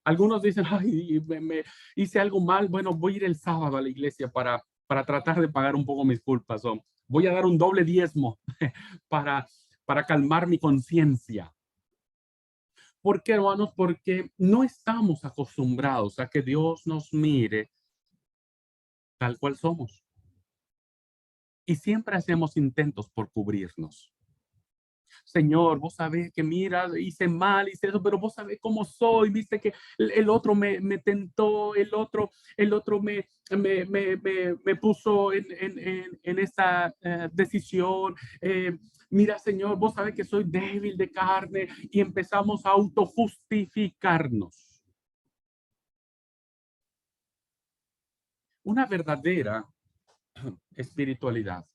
Algunos dicen, ay, me hice algo mal, bueno, voy a ir el sábado a la iglesia para tratar de pagar un poco mis culpas, o voy a dar un doble diezmo para calmar mi conciencia. ¿Por qué, hermanos? Porque no estamos acostumbrados a que Dios nos mire tal cual somos. Y siempre hacemos intentos por cubrirnos. Señor, vos sabés que mira, hice mal, hice eso, pero vos sabés cómo soy, viste que el otro me tentó, el otro me puso en esa decisión. Mira, Señor, vos sabés que soy débil de carne y empezamos a autojustificarnos. Una verdadera espiritualidad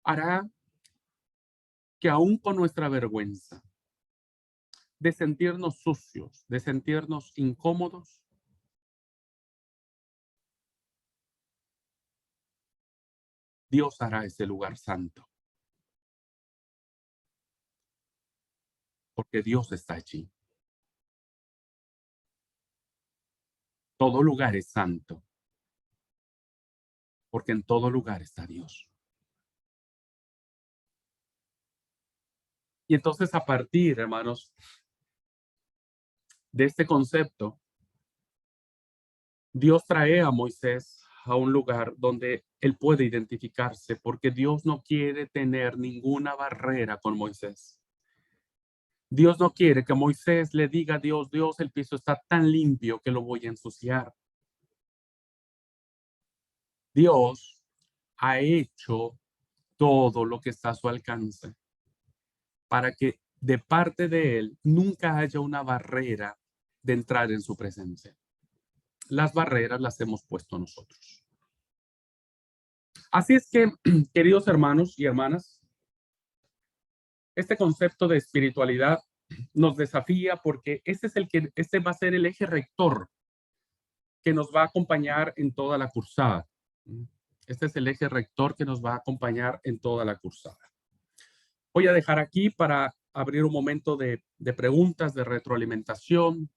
hará que aún con nuestra vergüenza de sentirnos sucios, de sentirnos incómodos, Dios hará ese lugar santo, porque Dios está allí. Todo lugar es santo, porque en todo lugar está Dios. Y entonces a partir, hermanos, de este concepto, Dios trae a Moisés a un lugar donde él puede identificarse, porque Dios no quiere tener ninguna barrera con Moisés. Dios no quiere que Moisés le diga a Dios, Dios, el piso está tan limpio que lo voy a ensuciar. Dios ha hecho todo lo que está a su alcance para que de parte de él nunca haya una barrera de entrar en su presencia. Las barreras las hemos puesto nosotros. Así es que, queridos hermanos y hermanas, este concepto de espiritualidad nos desafía porque este va a ser el eje rector que nos va a acompañar en toda la cursada. Este es el eje rector que nos va a acompañar en toda la cursada. Voy a dejar aquí para abrir un momento de preguntas, de retroalimentación,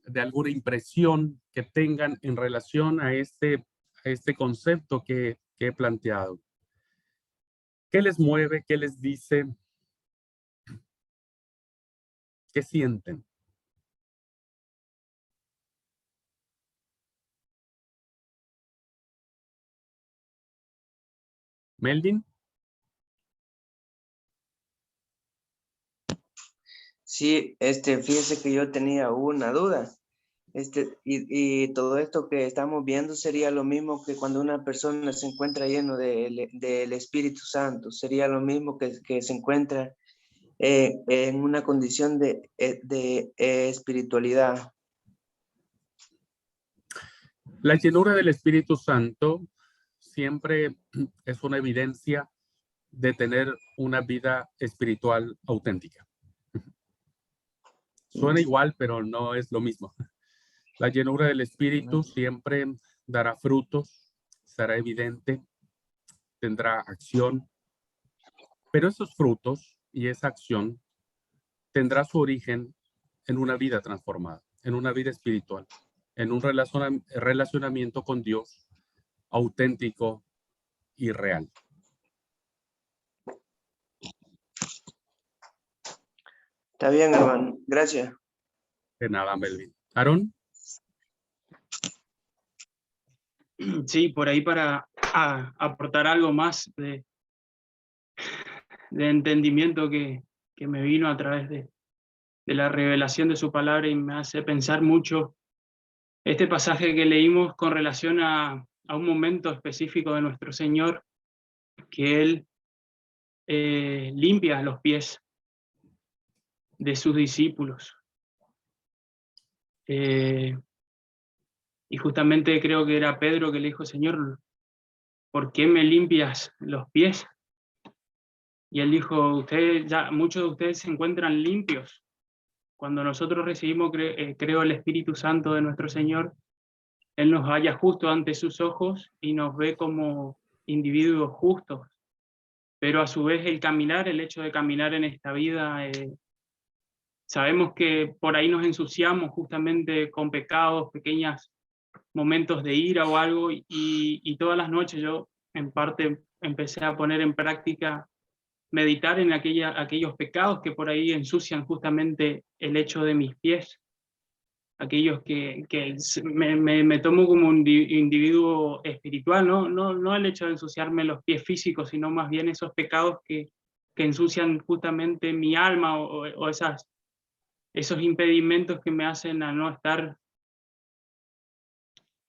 de alguna impresión que tengan en relación a este concepto que he planteado. ¿Qué les mueve? ¿Qué les dice? ¿Qué sienten? Melvin. Sí, fíjese que yo tenía una duda. Y todo esto que estamos viendo sería lo mismo que cuando una persona se encuentra lleno del Espíritu Santo, sería lo mismo que se encuentra en una condición de espiritualidad. La llenura del Espíritu Santo siempre es una evidencia de tener una vida espiritual auténtica. Suena igual, pero no es lo mismo. La llenura del Espíritu siempre dará frutos, será evidente, tendrá acción, pero esos frutos y esa acción tendrá su origen en una vida transformada, en una vida espiritual, en un relacionamiento con Dios auténtico y real. Está bien, hermano. Gracias. De nada, Melvin. Aaron. Sí, por ahí para aportar algo más de entendimiento que me vino a través de la revelación de su palabra y me hace pensar mucho este pasaje que leímos con relación a un momento específico de nuestro Señor, que Él limpia los pies de sus discípulos. Y justamente creo que era Pedro que le dijo, Señor, ¿por qué me limpias los pies? Y él dijo, muchos de ustedes se encuentran limpios. Cuando nosotros recibimos, creo, el Espíritu Santo de nuestro Señor, Él nos halla justo ante sus ojos y nos ve como individuos justos. Pero a su vez el hecho de caminar en esta vida, sabemos que por ahí nos ensuciamos justamente con pecados, pequeños momentos de ira o algo, y todas las noches yo en parte empecé a poner en práctica meditar en aquellos pecados que por ahí ensucian justamente el hecho de mis pies, aquellos que me tomo como un individuo espiritual, no el hecho de ensuciarme los pies físicos, sino más bien esos pecados que ensucian justamente mi alma o esos impedimentos que me hacen a no estar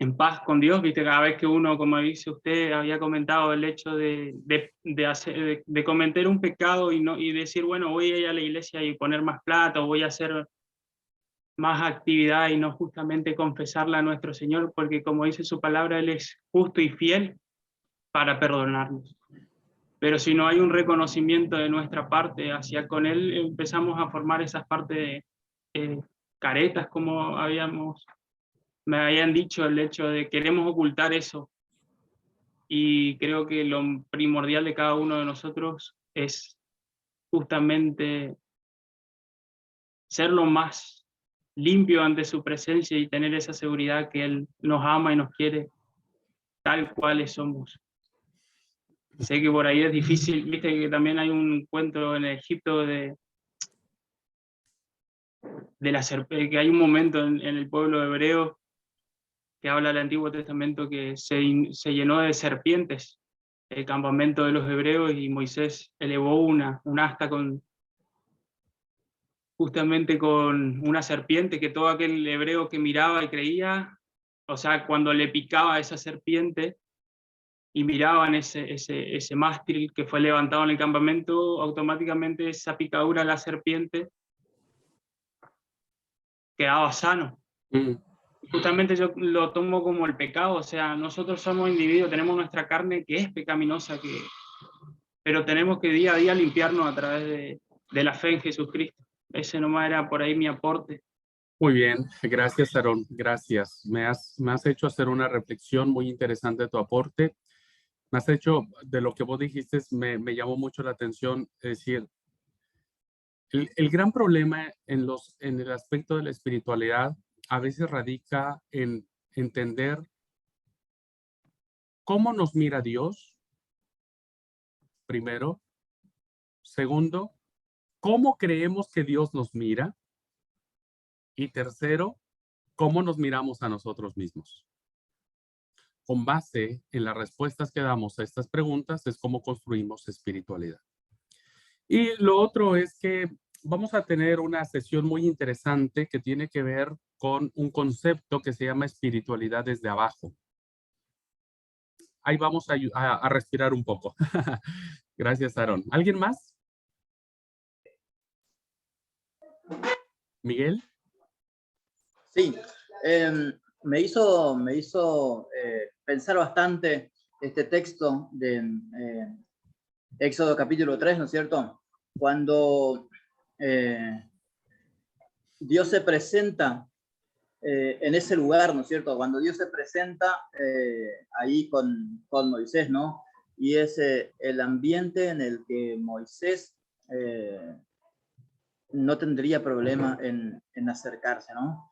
en paz con Dios, viste, cada vez que uno, como dice usted, había comentado el hecho de cometer un pecado y decir, bueno, voy a ir a la iglesia y poner más plata, o voy a hacer más actividad y no justamente confesarla a nuestro Señor, porque como dice su palabra, Él es justo y fiel para perdonarnos. Pero si no hay un reconocimiento de nuestra parte hacia con Él, empezamos a formar esas partes caretas, como me habían dicho, el hecho de queremos ocultar eso. Y creo que lo primordial de cada uno de nosotros es justamente ser lo más limpio ante su presencia y tener esa seguridad que Él nos ama y nos quiere tal cuales somos. Sé que por ahí es difícil, viste que también hay un cuento en Egipto que hay un momento en el pueblo hebreo que habla del Antiguo Testamento que se llenó de serpientes el campamento de los hebreos y Moisés elevó un asta justamente con una serpiente que todo aquel hebreo que miraba y creía, o sea, cuando le picaba a esa serpiente y miraban ese mástil que fue levantado en el campamento, automáticamente esa picadura de la serpiente quedaba sano. Justamente yo lo tomo como el pecado, o sea, nosotros somos individuos, tenemos nuestra carne que es pecaminosa, pero tenemos que día a día limpiarnos a través de la fe en Jesucristo. Ese nomás era por ahí mi aporte. Muy bien, gracias, Aaron, gracias. Me has hecho hacer una reflexión muy interesante de tu aporte. Me has hecho, de lo que vos dijiste, me llamó mucho la atención, es decir, el gran problema en el aspecto de la espiritualidad a veces radica en entender cómo nos mira Dios, primero. Segundo, cómo creemos que Dios nos mira. Y tercero, cómo nos miramos a nosotros mismos. Con base en las respuestas que damos a estas preguntas es cómo construimos espiritualidad. Y lo otro es que vamos a tener una sesión muy interesante que tiene que ver con un concepto que se llama espiritualidad desde abajo. Ahí vamos a respirar un poco. Gracias, Aaron. ¿Alguien más? ¿Miguel? Sí. me hizo pensar bastante este texto de Éxodo capítulo 3, ¿no es cierto? Cuando Dios se presenta en ese lugar, ¿no es cierto? Cuando Dios se presenta ahí con Moisés, ¿no? Y es el ambiente en el que Moisés no tendría problema en acercarse, ¿no?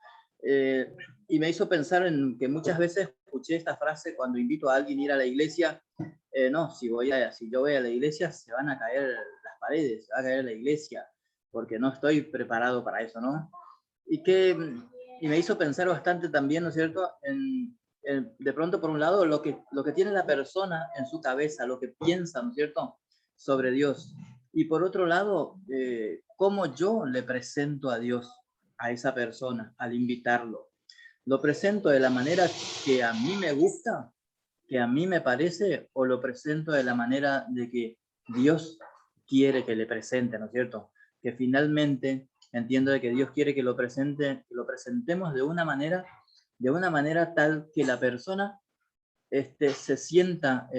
Y me hizo pensar en que muchas veces escuché esta frase cuando invito a alguien a ir a la iglesia, no, si yo voy a la iglesia se van a caer las paredes, se va a caer la iglesia, porque no estoy preparado para eso, ¿no? Y me hizo pensar bastante también, ¿no es cierto?, de pronto, por un lado, lo que tiene la persona en su cabeza, lo que piensa, ¿no es cierto?, sobre Dios. Y por otro lado, cómo yo le presento a Dios a esa persona al invitarlo. ¿Lo presento de la manera que a mí me gusta, que a mí me parece, o lo presento de la manera de que Dios quiere que le presente, ¿no es cierto? Que finalmente entiendo de que Dios quiere que lo presentemos de una manera tal que la persona se sienta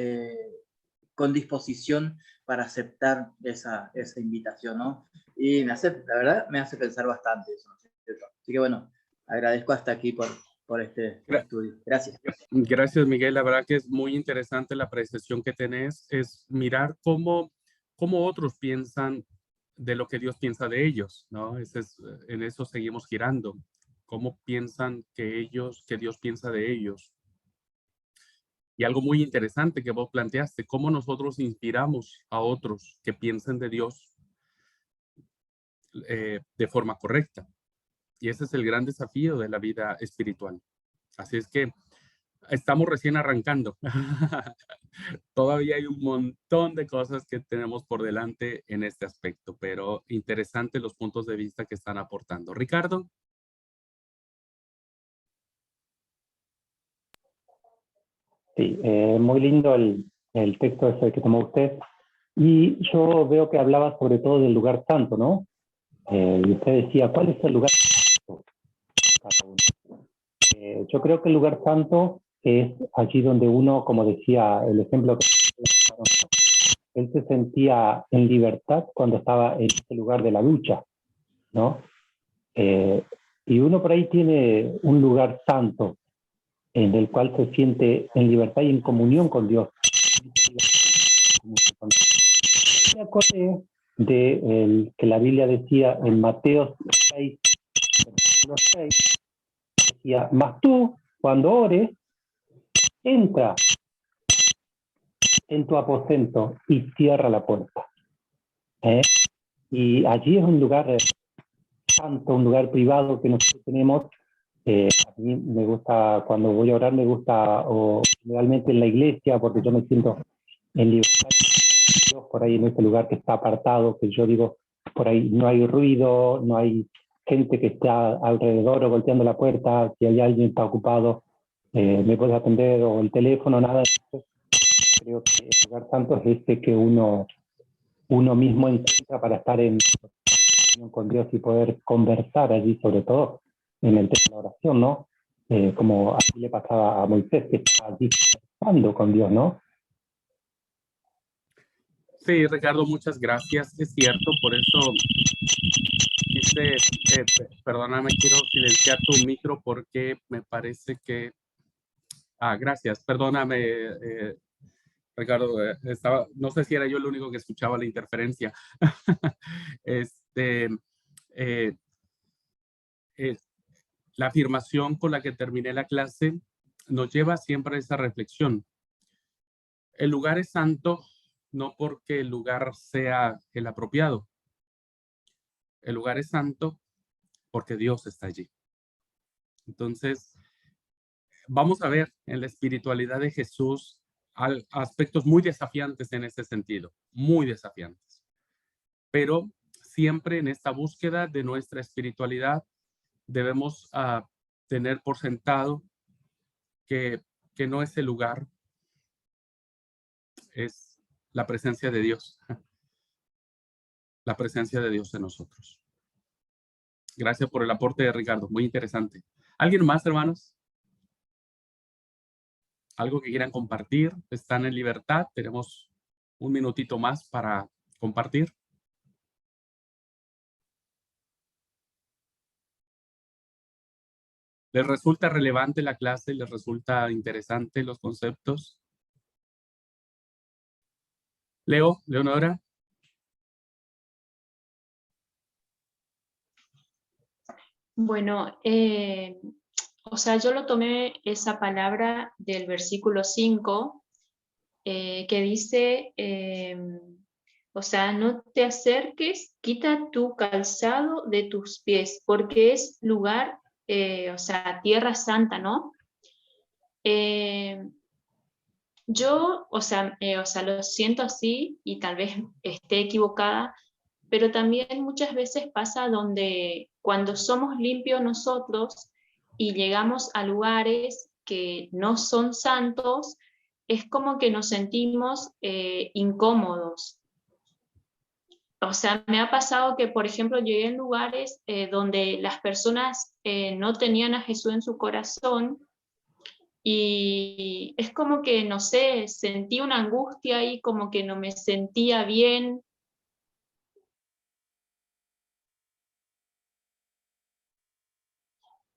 con disposición para aceptar esa invitación, ¿no? Y la verdad me hace pensar bastante eso, ¿no es cierto? Así que bueno, agradezco hasta aquí por este estudio. Gracias. Gracias, Miguel. La verdad que es muy interesante la apreciación que tenés, es mirar cómo otros piensan de lo que Dios piensa de ellos, ¿no? En eso seguimos girando. Cómo piensan que Dios piensa de ellos. Y algo muy interesante que vos planteaste, cómo nosotros inspiramos a otros que piensen de Dios de forma correcta. Y ese es el gran desafío de la vida espiritual. Así es que estamos recién arrancando. Todavía hay un montón de cosas que tenemos por delante en este aspecto, pero interesante los puntos de vista que están aportando. Ricardo. Sí, muy lindo el texto ese que tomó usted. Y yo veo que hablaba sobre todo del lugar santo, ¿no? Y usted decía, ¿cuál es el lugar santo? Cada uno. Yo creo que el lugar santo es allí donde uno, como decía el ejemplo que él se sentía en libertad cuando estaba en ese lugar de la lucha, ¿no? Y uno por ahí tiene un lugar santo en el cual se siente en libertad y en comunión con Dios. Me acordé de que la Biblia decía en Mateo 6, versículo 6, decía, mas tú, cuando ores, entra en tu aposento y cierra la puerta. Y allí es un lugar santo, un lugar privado que nosotros tenemos. A mí me gusta, cuando voy a orar, me gusta, o generalmente en la iglesia, porque yo me siento en libertad por ahí en ese lugar que está apartado, que yo digo, por ahí no hay ruido, no hay gente que está alrededor o golpeando la puerta, si hay alguien que está ocupado, me puede atender, o el teléfono, nada. Creo que el lugar santo es este que uno mismo encuentra para estar en comunión con Dios y poder conversar allí, sobre todo en el tema de la oración, ¿no? Como así le pasaba a Moisés, que estaba allí conversando con Dios, ¿no? Sí, Ricardo, muchas gracias. Es cierto, por eso quise, perdóname, quiero silenciar tu micro porque me parece que... gracias, perdóname, Ricardo, no sé si era yo el único que escuchaba la interferencia. Este, eh, eh, la afirmación con la que terminé la clase nos lleva siempre a esa reflexión. El lugar es santo no porque el lugar sea el apropiado. El lugar es santo porque Dios está allí. Entonces, vamos a ver en la espiritualidad de Jesús aspectos muy desafiantes en ese sentido, muy desafiantes. Pero siempre en esta búsqueda de nuestra espiritualidad debemos tener por sentado que no es el lugar, es la presencia de Dios, la presencia de Dios en nosotros. Gracias por el aporte de Ricardo, muy interesante. ¿Alguien más, hermanos? algo que quieran compartir, están en libertad. Tenemos un minutito más para compartir. ¿Les resulta relevante la clase? ¿Les resulta interesante los conceptos? Leo, Leonora. Bueno, o sea, yo lo tomé esa palabra del versículo 5, que dice, o sea, no te acerques, quita tu calzado de tus pies, porque es lugar, o sea, tierra santa, ¿no? Yo, o sea, lo siento así y tal vez esté equivocada, pero también muchas veces pasa donde cuando somos limpios nosotros y llegamos a lugares que no son santos, es como que nos sentimos incómodos. O sea, me ha pasado que, por ejemplo, llegué en lugares donde las personas no tenían a Jesús en su corazón y es como que, no sé, sentí una angustia ahí, como que no me sentía bien.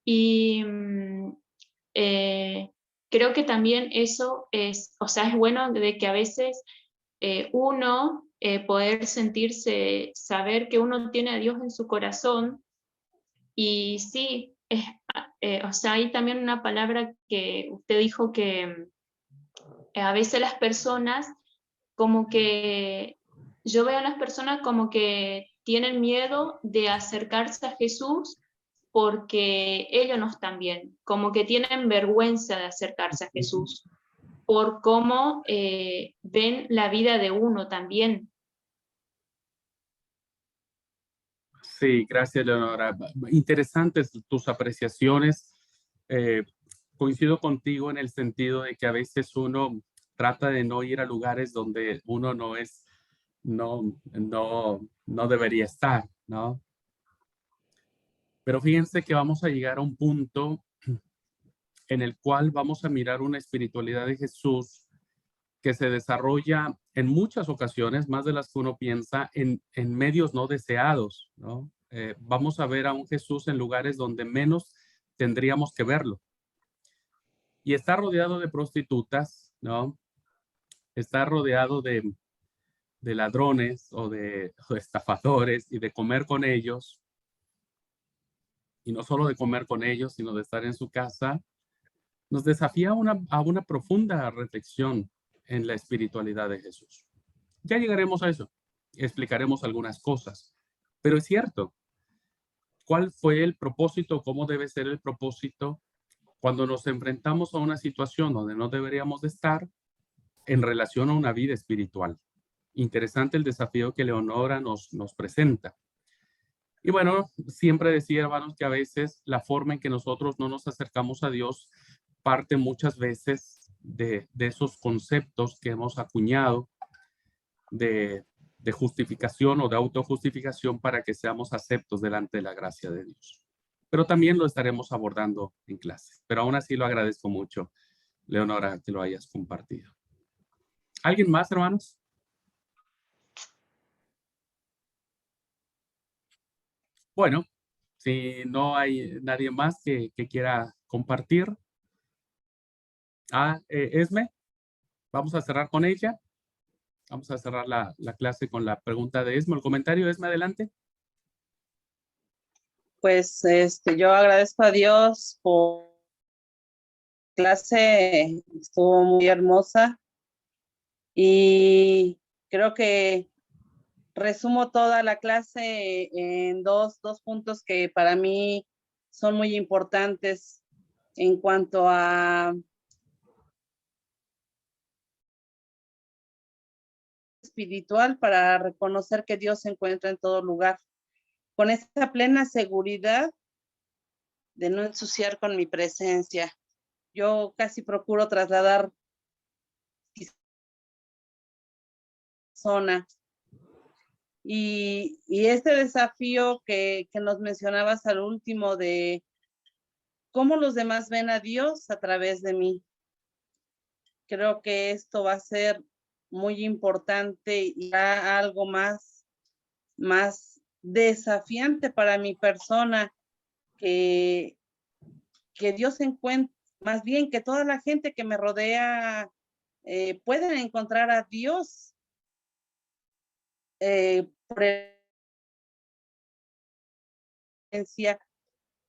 Y creo que también eso es, o sea, es bueno de que a veces uno poder sentirse, saber que uno tiene a Dios en su corazón. Y sí, o sea, hay también una palabra que usted dijo que a veces las personas como que, yo veo a las personas como que tienen miedo de acercarse a Jesús porque ellos no están bien, como que tienen vergüenza de acercarse a Jesús, por cómo ven la vida de uno también. Sí, gracias, Leonora. Interesantes tus apreciaciones. Coincido contigo en el sentido de que a veces uno trata de no ir a lugares donde uno no debería estar, ¿no? Pero fíjense que vamos a llegar a un punto en el cual vamos a mirar una espiritualidad de Jesús que se desarrolla en muchas ocasiones, más de las que uno piensa, en medios no deseados, ¿no? Vamos a ver a un Jesús en lugares donde menos tendríamos que verlo. Y está rodeado de prostitutas, ¿no? Está rodeado de ladrones o de estafadores y de comer con ellos. Y no solo de comer con ellos, sino de estar en su casa. Nos desafía a una profunda reflexión en la espiritualidad de Jesús. Ya llegaremos a eso. Explicaremos algunas cosas. Pero es cierto, ¿cuál fue el propósito? ¿Cómo debe ser el propósito cuando nos enfrentamos a una situación donde no deberíamos de estar en relación a una vida espiritual? Interesante el desafío que Leonora nos presenta. Y bueno, siempre decía, hermanos, que a veces la forma en que nosotros no nos acercamos a Dios parte muchas veces de esos conceptos que hemos acuñado de justificación o de autojustificación para que seamos aceptos delante de la gracia de Dios. Pero también lo estaremos abordando en clase. Pero aún así lo agradezco mucho, Leonora, que lo hayas compartido. ¿Alguien más, hermanos? Bueno, si no hay nadie más que quiera compartir. Esme, vamos a cerrar con ella. Vamos a cerrar la clase con la pregunta de Esme. El comentario, Esme, adelante. Pues yo agradezco a Dios por la clase, estuvo muy hermosa y creo que resumo toda la clase en dos puntos que para mí son muy importantes en cuanto a espiritual, para reconocer que Dios se encuentra en todo lugar, con esa plena seguridad de no ensuciar con mi presencia. Yo casi procuro trasladar zona. Y este desafío que nos mencionabas al último de cómo los demás ven a Dios a través de mí. Creo que esto va a ser muy importante y algo más desafiante para mi persona, que Dios encuentre, más bien que toda la gente que me rodea pueden encontrar a Dios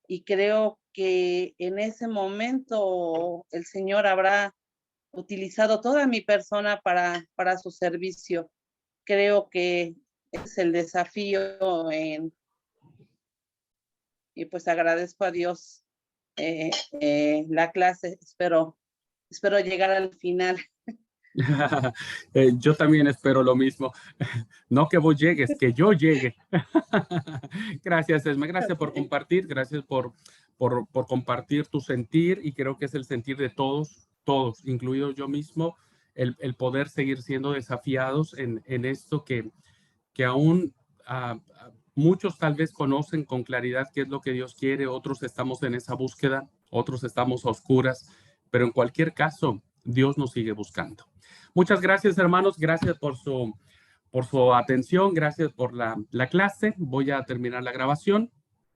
y creo que en ese momento el Señor habrá utilizado toda mi persona para su servicio. Creo que es el desafío y pues agradezco a Dios la clase. Espero llegar al final. Yo también espero lo mismo. No que vos llegues, que yo llegue. Gracias, Esme. Gracias por compartir. Gracias por compartir tu sentir. Y creo que es el sentir de todos, incluido yo mismo, el poder seguir siendo desafiados en esto que aún muchos tal vez conocen con claridad qué es lo que Dios quiere. Otros estamos en esa búsqueda, otros estamos a oscuras. Pero en cualquier caso, Dios nos sigue buscando. Muchas gracias, hermanos. Gracias por su atención. Gracias por la clase. Voy a terminar la grabación.